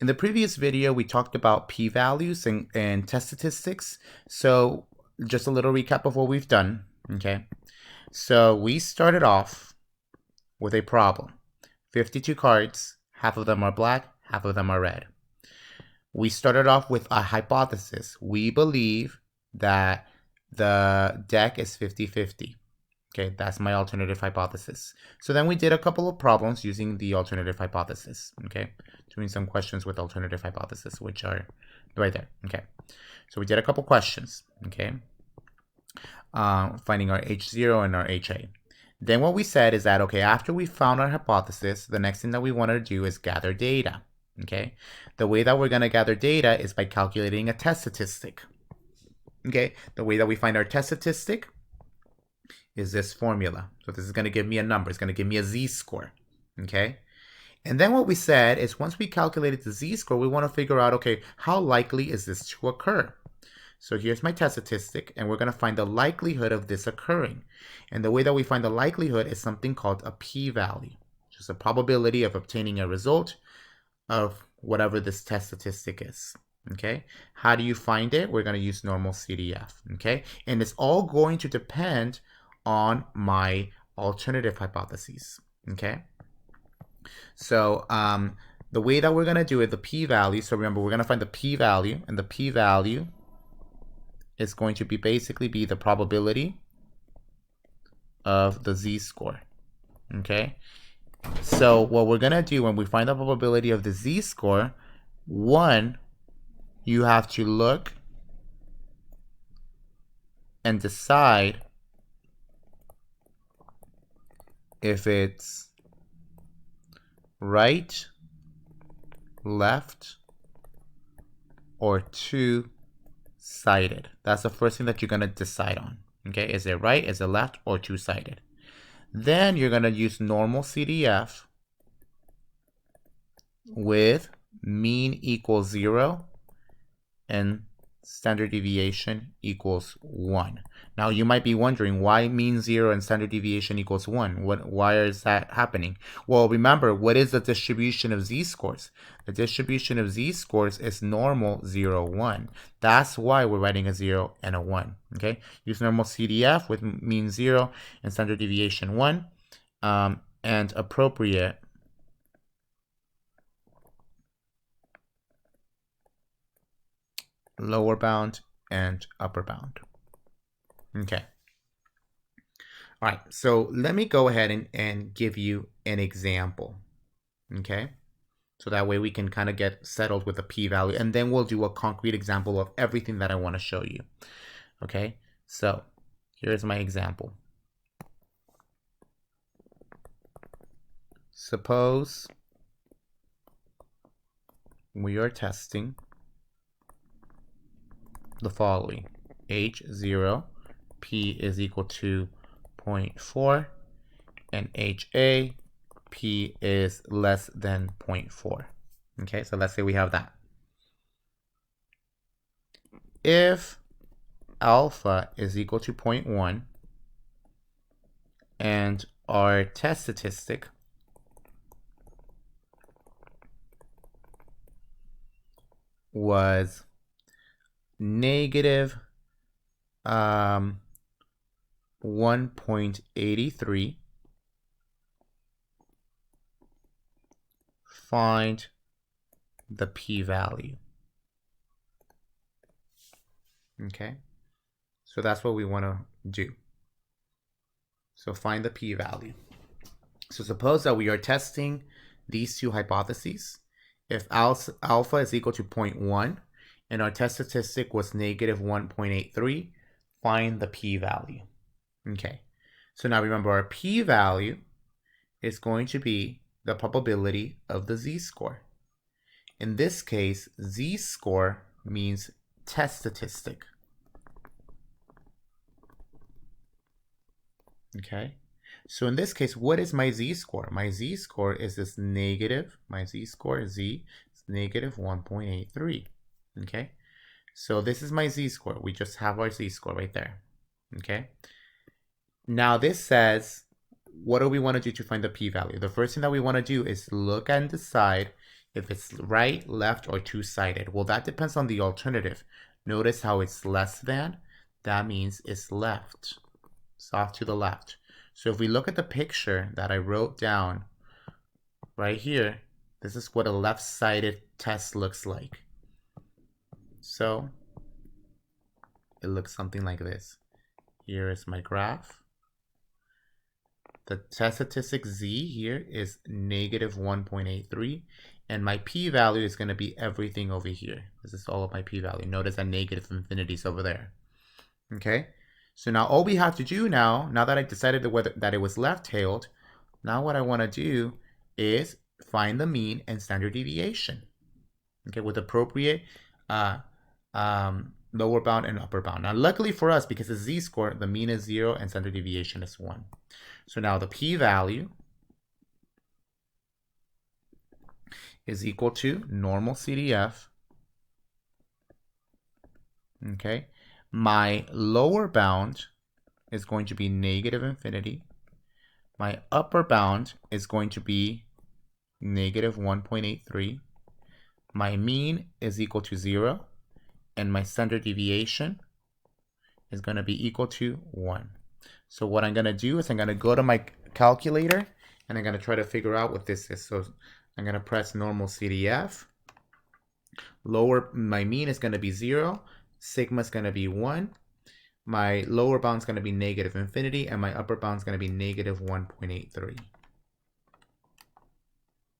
In the previous video, we talked about p-values and test statistics. So just a little recap of what we've done, okay? So we started off with a problem. 52 cards, half of them are black, half of them are red. We started off with a hypothesis. We believe that the deck is 50-50. Okay, that's my alternative hypothesis. So then we did a couple of problems using the alternative hypothesis, okay? Doing some questions with alternative hypothesis, which are right there, okay? So we did a couple questions, okay? Finding our H0 and our HA. Then what we said is that, okay, after we found our hypothesis, the next thing that we want to do is gather data, okay? The way that we're going to gather data is by calculating a test statistic, okay? The way that we find our test statistic is this formula. So this is going to give me a number. It's going to give me a z-score, okay? And then what we said is once we calculated the z-score, we want to figure out, okay, how likely is this to occur? So here's my test statistic, and we're going to find the likelihood of this occurring. And the way that we find the likelihood is something called a p-value, which is a probability of obtaining a result of whatever this test statistic is. Okay, how do you find it? We're going to use normal CDF. Okay, and it's all going to depend on my alternative hypotheses. Okay, so the way that we're going to do it, the p-value, so remember we're going to find the p-value, and the p-value is going to be basically be the probability of the z-score. Okay, so what we're going to do when we find the probability of the z-score, one, you have to look and decide if it's right, left, or two-sided. That's the first thing that you're going to decide on. Okay, is it right, is it left, or two-sided? Then you're going to use normal CDF with mean equals 0 and standard deviation equals 1. Now you might be wondering why mean 0 and standard deviation equals 1. Why is that happening? Well, remember, what is the distribution of z-scores? The distribution of z-scores is normal 0, 1. That's why we're writing a 0 and a 1. Okay, use normal CDF with mean 0 and standard deviation 1, and appropriate lower bound and upper bound. Okay. All right, so let me go ahead and give you an example. Okay, so that way we can kind of get settled with the p-value, and then we'll do a concrete example of everything that I want to show you. Okay, so here's my example. Suppose we are testing the following: H0, P is equal to 0.4, and HA, P is less than 0.4. Okay, so let's say we have that. If alpha is equal to 0.1 and our test statistic was negative 1.83, find the p-value. Okay, so that's what we want to do. So find the p-value. So suppose that we are testing these two hypotheses. If alpha is equal to 0.1 and our test statistic was negative 1.83, find the p-value. Okay, so now remember our p-value is going to be the probability of the z-score. In this case, z-score means test statistic. Okay, so in this case, what is my z-score? My z-score is this negative, my z-score z is negative 1.83. Okay, so this is my z-score. We just have our z-score right there. Okay, now this says, what do we want to do to find the p-value? The first thing that we want to do is look and decide if it's right, left, or two-sided. Well, that depends on the alternative. Notice how it's less than. That means it's left. It's off to the left. So if we look at the picture that I wrote down right here, this is what a left-sided test looks like. So it looks something like this. Here is my graph. The test statistic Z here is negative 1.83, and my p-value is going to be everything over here. This is all of my p-value. Notice that negative infinity is over there. Okay, so now all we have to do now that I decided that it was left-tailed, now what I want to do is find the mean and standard deviation. Okay, with appropriate lower bound and upper bound. Now, luckily for us, because it's z-score, the mean is 0 and standard deviation is 1. So now the p-value is equal to normal CDF. Okay, my lower bound is going to be negative infinity. My upper bound is going to be negative 1.83. My mean is equal to 0. And my standard deviation is going to be equal to 1. So what I'm going to do is I'm going to go to my calculator and I'm going to try to figure out what this is. So I'm going to press normal CDF. My mean is going to be 0. Sigma is going to be 1. My lower bound is going to be negative infinity, and my upper bound is going to be negative 1.83.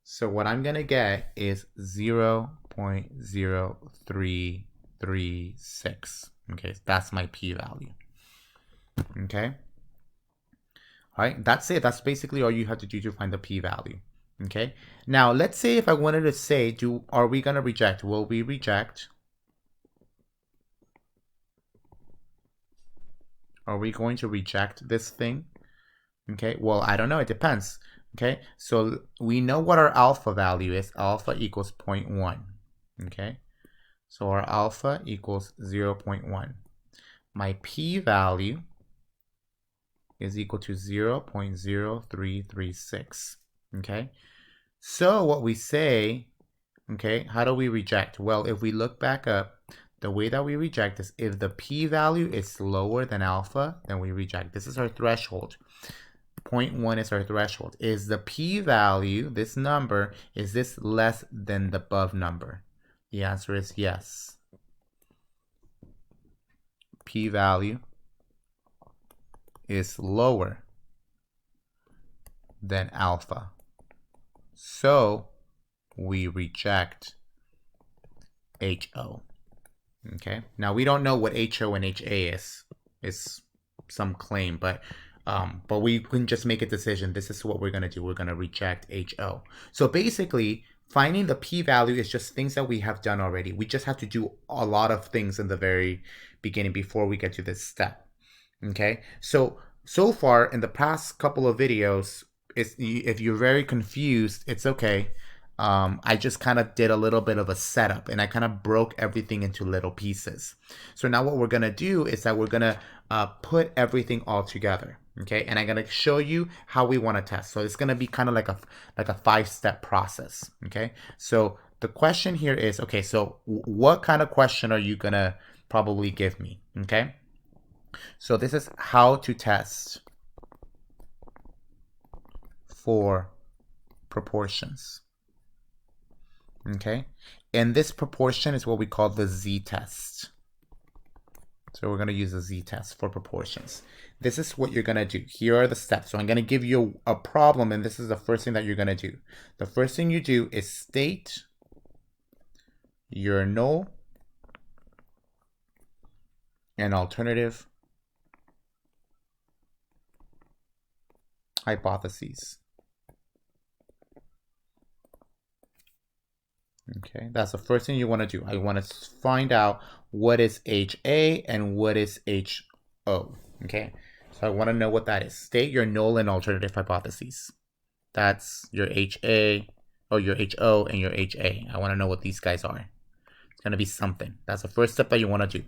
So what I'm going to get is 0.0336. Okay, so that's my p-value. Okay. All right, that's it. That's basically all you have to do to find the p-value. Okay. Now, let's say if I wanted to say, are we going to reject? Will we reject? Are we going to reject this thing? Okay, well, I don't know. It depends. Okay, so we know what our alpha value is. Alpha equals 0.1. Okay, so our alpha equals 0.1. My p-value is equal to 0.0336. Okay, so what we say, okay, how do we reject? Well, if we look back up, the way that we reject is if the p-value is lower than alpha, then we reject. This is our threshold. 0.1 is our threshold. Is the p-value, this number, is this less than the above number? The answer is yes. P-value is lower than alpha. So we reject HO. Okay. Now we don't know what HO and HA is. It's some claim, but we can just make a decision. This is what we're going to do. We're going to reject HO. So basically, finding the p-value is just things that we have done already. We just have to do a lot of things in the very beginning before we get to this step. Okay. So far in the past couple of videos, if you're very confused, it's okay. I just kind of did a little bit of a setup and I kind of broke everything into little pieces. So now what we're going to do is that we're going to put everything all together. Okay, and I'm going to show you how we want to test. So it's going to be kind of like a 5-step process. Okay, so the question here is, okay, so what kind of question are you going to probably give me? Okay, so this is how to test for proportions. Okay, and this proportion is what we call the z-test. So we're going to use the z-test for proportions. This is what you're going to do. Here are the steps. So I'm going to give you a problem, and this is the first thing that you're going to do. The first thing you do is state your null and alternative hypotheses. Okay, that's the first thing you want to do. I want to find out what is HA and what is HO. Okay, so I want to know what that is. State your null and alternative hypotheses. That's your HA, or your HO and your HA. I want to know what these guys are. It's going to be something. That's the first step that you want to do.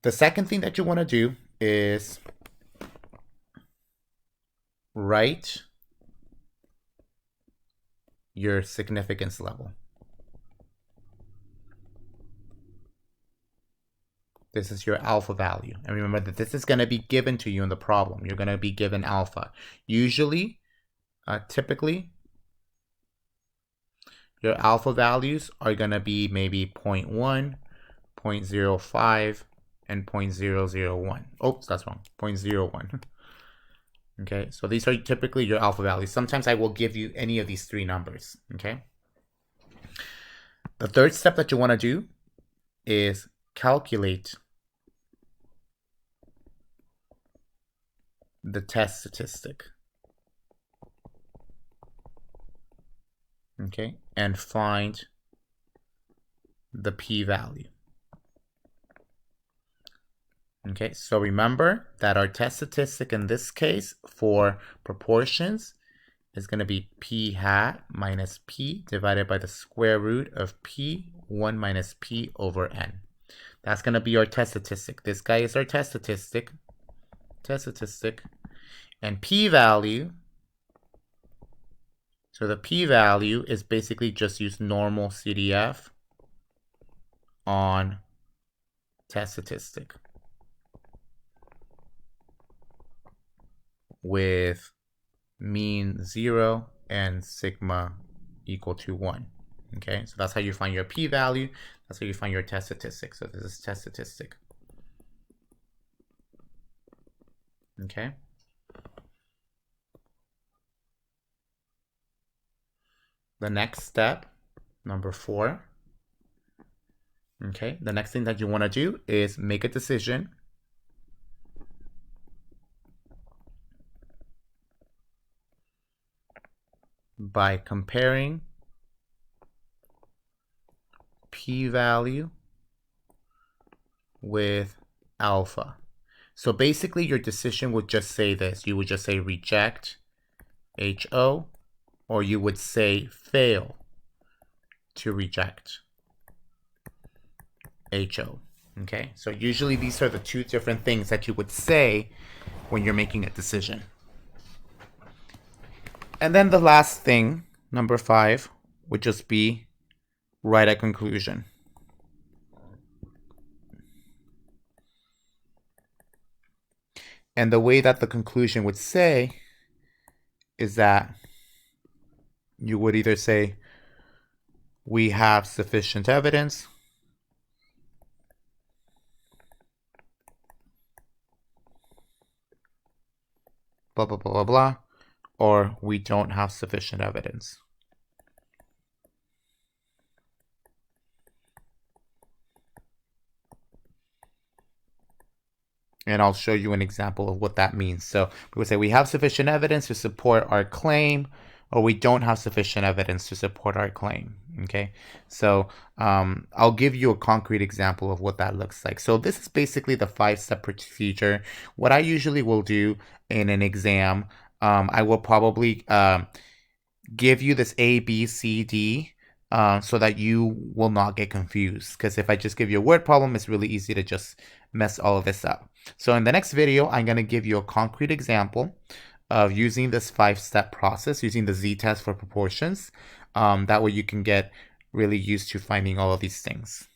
The second thing that you want to do is write your significance level. This is your alpha value. And remember that this is going to be given to you in the problem. You're going to be given alpha. Usually, typically, your alpha values are going to be maybe 0.1, 0.05, and 0.001. Oops, that's wrong. 0.01. Okay, so these are typically your alpha values. Sometimes I will give you any of these three numbers. Okay. The third step that you want to do is calculate the test statistic. Okay, and find the p-value. Okay, so remember that our test statistic in this case for proportions is going to be p hat minus p divided by the square root of p 1 minus p over n. That's going to be our test statistic. This guy is our test statistic. And p-value, so the p-value is basically just use normal CDF on test statistic with mean 0 and sigma equal to 1. Okay, so that's how you find your p-value. That's how you find your test statistic. So this is test statistic. Okay. The next step, number 4. Okay, the next thing that you want to do is make a decision by comparing p-value with alpha. So basically your decision would just say this. You would just say reject HO, or you would say fail to reject HO. Okay, so usually these are the two different things that you would say when you're making a decision. And then the last thing, number 5, would just be write a conclusion. And the way that the conclusion would say is that you would either say, we have sufficient evidence, blah, blah, blah, blah, blah, or we don't have sufficient evidence. And I'll show you an example of what that means. So we would say we have sufficient evidence to support our claim, or we don't have sufficient evidence to support our claim. Okay, so I'll give you a concrete example of what that looks like. So this is basically the 5-step procedure. What I usually will do in an exam, I will probably give you this A, B, C, D, so that you will not get confused. Because if I just give you a word problem, it's really easy to just mess all of this up. So in the next video, I'm going to give you a concrete example of using this 5-step process, using the z-test for proportions. That way you can get really used to finding all of these things.